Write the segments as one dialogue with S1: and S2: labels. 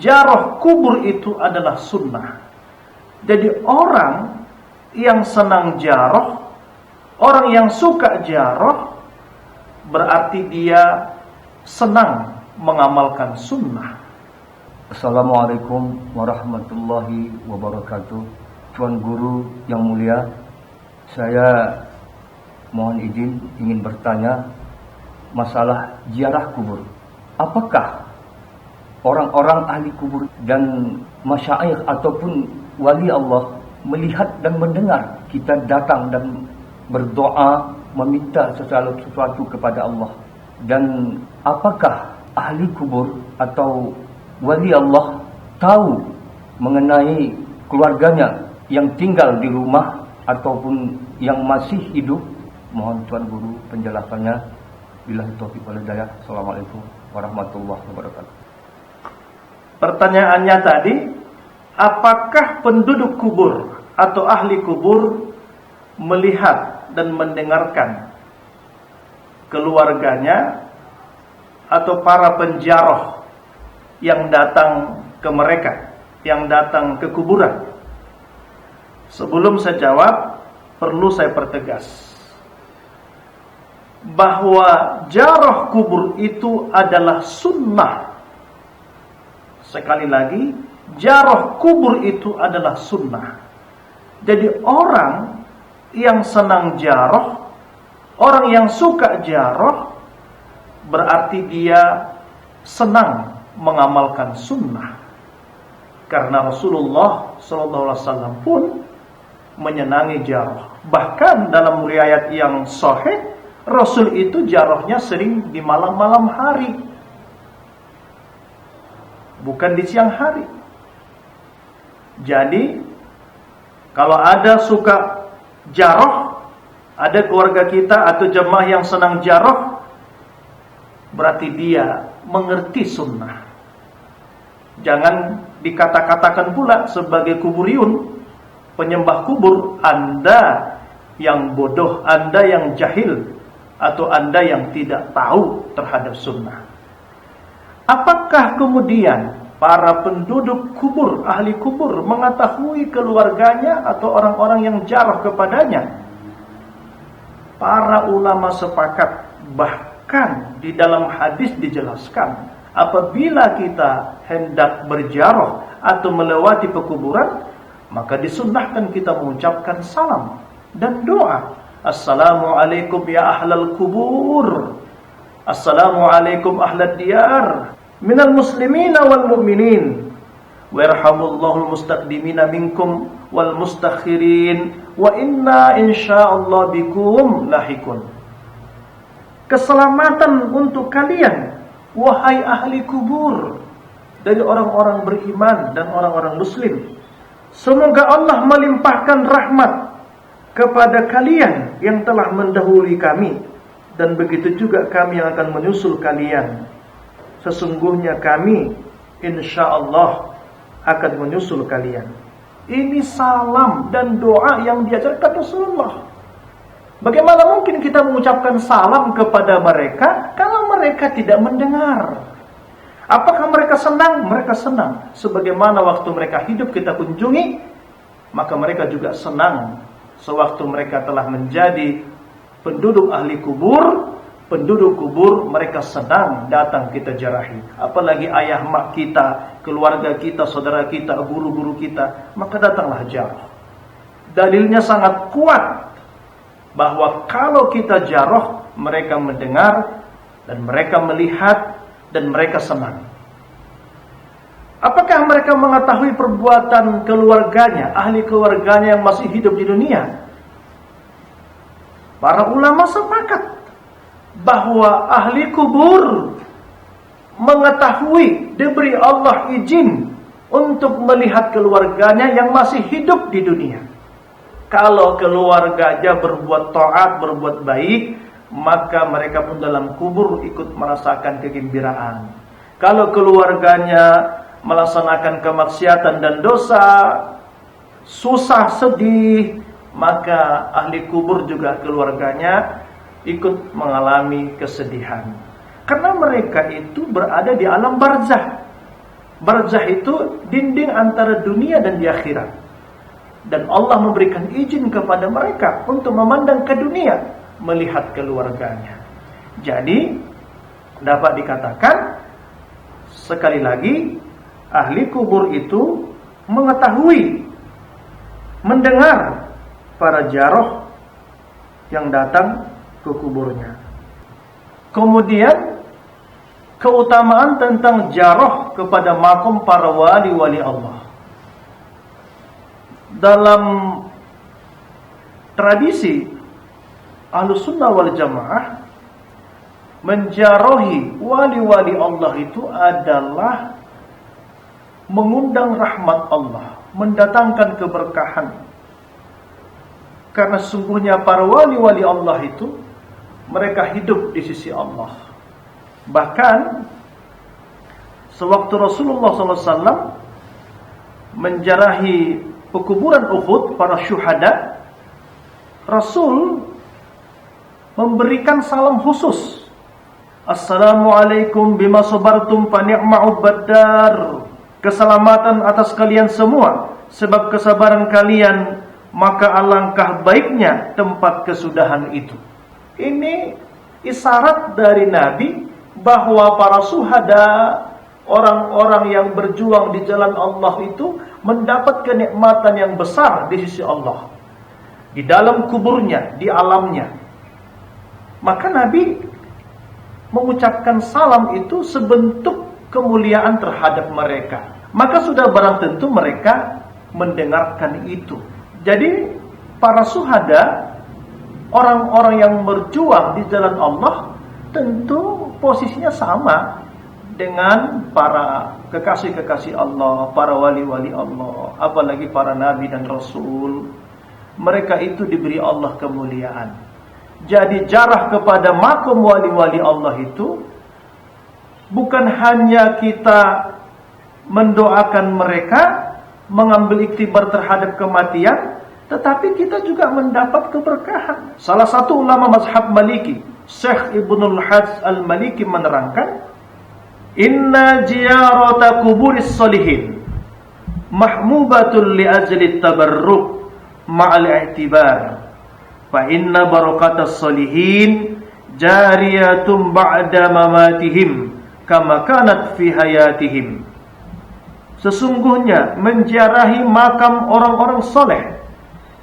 S1: Ziarah kubur itu adalah sunnah. Jadi orang yang senang ziarah, orang yang suka ziarah, berarti dia senang mengamalkan sunnah.
S2: Assalamualaikum warahmatullahi wabarakatuh. Tuan Guru yang mulia, saya mohon izin ingin bertanya masalah ziarah kubur. Apakah orang-orang ahli kubur dan masyayikh ataupun wali Allah melihat dan mendengar kita datang dan berdoa meminta sesuatu kepada Allah? Dan apakah ahli kubur atau wali Allah tahu mengenai keluarganya yang tinggal di rumah ataupun yang masih hidup? Mohon Tuan Guru penjelasannya. Billahi taufiq wal hidayah. Assalamualaikum warahmatullahi wabarakatuh.
S1: Pertanyaannya tadi, apakah penduduk kubur atau ahli kubur melihat dan mendengarkan keluarganya atau para penziarah yang datang ke mereka, yang datang ke kuburan? Sebelum saya jawab, perlu saya pertegas bahwa ziarah kubur itu adalah sunnah. Sekali lagi, ziarah kubur itu adalah sunnah. Jadi orang yang senang ziarah, orang yang suka ziarah, berarti dia senang mengamalkan sunnah. Karena Rasulullah SAW pun menyenangi ziarah. Bahkan dalam riwayat yang sahih, Rasul itu ziarahnya sering di malam-malam hari, bukan di siang hari. Jadi kalau ada suka ziarah, ada keluarga kita atau jemaah yang senang ziarah, berarti dia mengerti sunnah. Jangan dikata-katakan pula sebagai kuburiyun, penyembah kubur, Anda yang bodoh, Anda yang jahil, atau Anda yang tidak tahu terhadap sunnah. Apakah kemudian para penduduk kubur, ahli kubur, mengetahui keluarganya atau orang-orang yang ziarah kepadanya? Para ulama sepakat, bahkan di dalam hadis dijelaskan, apabila kita hendak berziarah atau melewati pekuburan, maka disunnahkan kita mengucapkan salam dan doa. Assalamualaikum ya ahlal kubur, Assalamualaikum ahlad diyar, minal muslimina wal mu'minin, warhamullahul mustaqdimina minkum wal mustakhirin, wa inna insyaallah bikum lahikun. Keselamatan untuk kalian, wahai ahli kubur, dari orang-orang beriman dan orang-orang muslim. Semoga Allah melimpahkan rahmat kepada kalian yang telah mendahului kami, dan begitu juga kami yang akan menyusul kalian. Sesungguhnya kami insyaallah akan menyusul kalian. Ini salam dan doa yang diajarkan Rasulullah. Bagaimana mungkin kita mengucapkan salam kepada mereka kalau mereka tidak mendengar? Apakah mereka senang? Mereka senang. Sebagaimana waktu mereka hidup kita kunjungi, maka mereka juga senang sewaktu mereka telah menjadi penduduk ahli kubur. Penduduk kubur mereka senang datang kita ziarahi. Apalagi ayah mak kita, keluarga kita, saudara kita, guru-guru kita, maka datanglah ziarah. Dalilnya sangat kuat bahwa kalau kita ziarah, mereka mendengar dan mereka melihat dan mereka senang. Apakah mereka mengetahui perbuatan keluarganya, ahli keluarganya yang masih hidup di dunia? Para ulama sepakat bahwa ahli kubur mengetahui, diberi Allah izin untuk melihat keluarganya yang masih hidup di dunia. Kalau keluarganya berbuat taat, berbuat baik, maka mereka pun dalam kubur ikut merasakan kegembiraan. Kalau keluarganya melaksanakan kemaksiatan dan dosa, susah, sedih, maka ahli kubur juga keluarganya ikut mengalami kesedihan. Karena mereka itu berada di alam barzah. Barzakh itu dinding antara dunia dan di akhirat. Dan Allah memberikan izin kepada mereka untuk memandang ke dunia, melihat keluarganya. Jadi dapat dikatakan sekali lagi, ahli kubur itu mengetahui, mendengar para jaroh yang datang ke kuburnya. Kemudian keutamaan tentang jaroh kepada makom para wali-wali Allah. Dalam tradisi Ahlussunnah wal Jamaah, menjarohi wali-wali Allah itu adalah mengundang rahmat Allah, mendatangkan keberkahan. Karena sungguhnya para wali-wali Allah itu, mereka hidup di sisi Allah. Bahkan sewaktu Rasulullah SAW menjarahi pekuburan Uhud, para syuhada, Rasul memberikan salam khusus. Assalamualaikum bima sabartum fa ni'ma'ud baddar. Keselamatan atas kalian semua, sebab kesabaran kalian, maka alangkah baiknya tempat kesudahan itu. Ini isyarat dari Nabi bahwa para syuhada, orang-orang yang berjuang di jalan Allah itu mendapat kenikmatan yang besar di sisi Allah, di dalam kuburnya, di alamnya. Maka Nabi mengucapkan salam itu sebentuk kemuliaan terhadap mereka. Maka sudah barang tentu mereka mendengarkan itu. Jadi para syuhada, orang-orang yang berjuang di jalan Allah, tentu posisinya sama dengan para kekasih-kekasih Allah, para wali-wali Allah, apalagi para nabi dan rasul. Mereka itu diberi Allah kemuliaan. Jadi jarah kepada makom wali-wali Allah itu bukan hanya kita mendoakan mereka, mengambil iktibar terhadap kematian, tetapi kita juga mendapat keberkahan. Salah satu ulama mazhab Maliki, Syekh Ibnul Hajj Al-Maliki menerangkan, inna ziyarata kuburis solihin mahmubatul li ajli tabarruk ma'al i'tibar. Fa inna barakatas solihin jariyatun ba'da mamatihim kama kanat fi hayatihim. Sesungguhnya menziarahi makam orang-orang soleh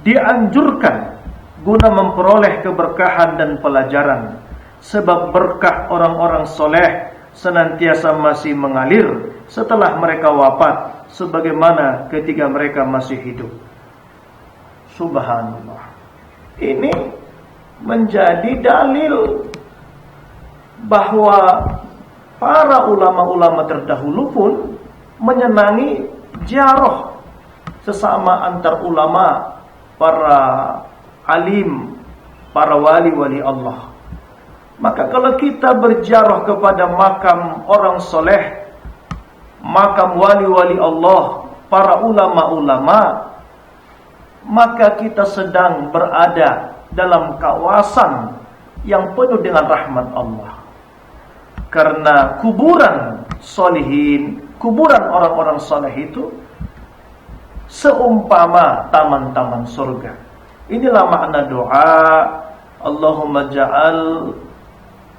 S1: dianjurkan guna memperoleh keberkahan dan pelajaran, sebab berkah orang-orang soleh senantiasa masih mengalir setelah mereka wafat, sebagaimana ketika mereka masih hidup. Subhanallah. Ini menjadi dalil bahwa para ulama-ulama terdahulu pun menyenangi ziarah sesama antar ulama, para alim, para wali-wali Allah. Maka kalau kita berziarah kepada makam orang soleh, makam wali-wali Allah, para ulama-ulama, maka kita sedang berada dalam kawasan yang penuh dengan rahmat Allah. Karena kuburan solihin, kuburan orang-orang soleh itu seumpama taman-taman surga. Inilah makna doa, Allahumma ja'al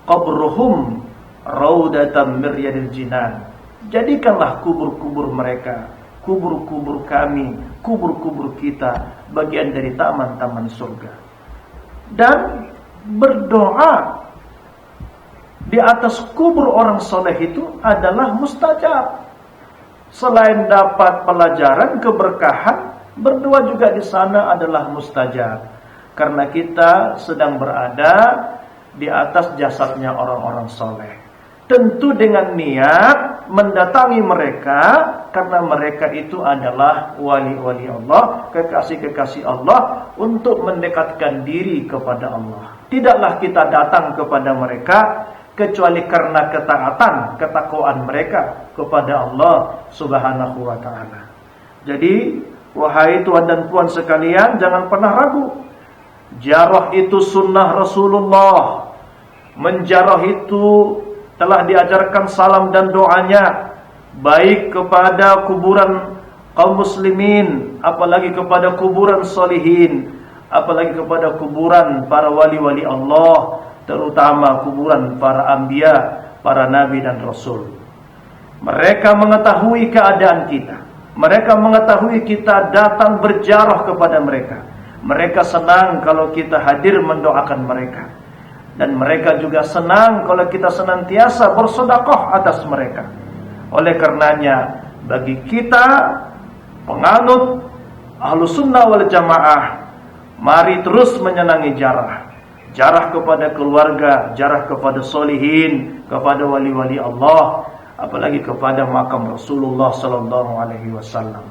S1: qabruhum raudatan min riyadil jinan. Jadikanlah kubur-kubur mereka, kubur-kubur kami, kubur-kubur kita bagian dari taman-taman surga. Dan berdoa di atas kubur orang soleh itu adalah mustajab. Selain dapat pelajaran, keberkahan, berdoa juga di sana adalah mustajab. Karena kita sedang berada di atas jasadnya orang-orang soleh. Tentu dengan niat mendatangi mereka, karena mereka itu adalah wali-wali Allah, kekasih-kekasih Allah, untuk mendekatkan diri kepada Allah. Tidaklah kita datang kepada mereka kecuali karena ketaatan, ketakwaan mereka kepada Allah Subhanahu wa ta'ala. Jadi, wahai tuan dan puan sekalian, jangan pernah ragu. Ziarah itu sunnah Rasulullah. Menziarah itu telah diajarkan salam dan doanya. baik kepada kuburan kaum muslimin, apalagi kepada kuburan solihin, apalagi kepada kuburan para wali-wali Allah, terutama kuburan para anbiya, para nabi dan rasul. Mereka mengetahui keadaan kita, mereka mengetahui kita datang berziarah kepada mereka. Mereka senang kalau kita hadir mendoakan mereka, dan mereka juga senang kalau kita senantiasa bersedekah atas mereka. Oleh karenanya, bagi kita penganut Ahlus Sunnah wal Jamaah, mari terus menyenangi jarah kepada keluarga, jarah kepada solihin, kepada wali-wali Allah, apalagi kepada makam Rasulullah sallallahu alaihi wasallam.